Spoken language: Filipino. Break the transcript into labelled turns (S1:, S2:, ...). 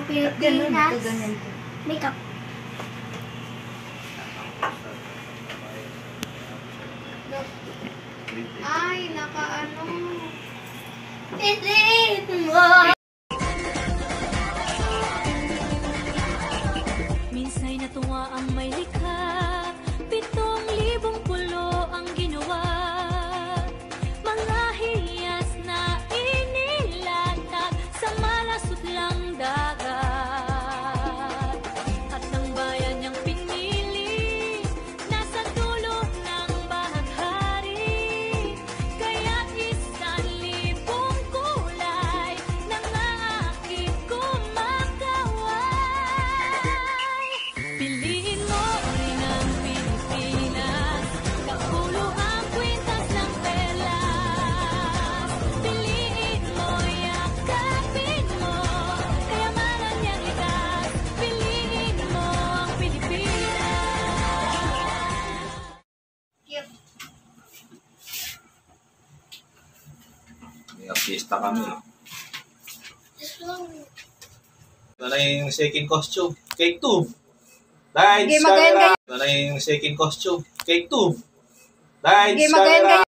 S1: Pilipinas. Makeup.
S2: Ay, nakaano.
S1: Pilit mo.
S3: Minsa'y natuwa ang may likha, 7,000 pulo ang ginawa. Mga hiyas na inilatag sa malasot lang dagat. At ng bayan niyang pinili, nasa dulo ng bahaghari. Kaya't 1,000 kulay nang aakit kumakaway. Piliin mo rin ang Pilipinas, kapulo ang kwintas ng perlas. Piliin mo, yakapin mo, kayamanan niyang likas. Piliin mo ang Pilipinas.
S4: May artista kami. Ito na yung second costume. Cake 2. Lights, camera. Ito na yung second costume. Cake 2. Lights, camera.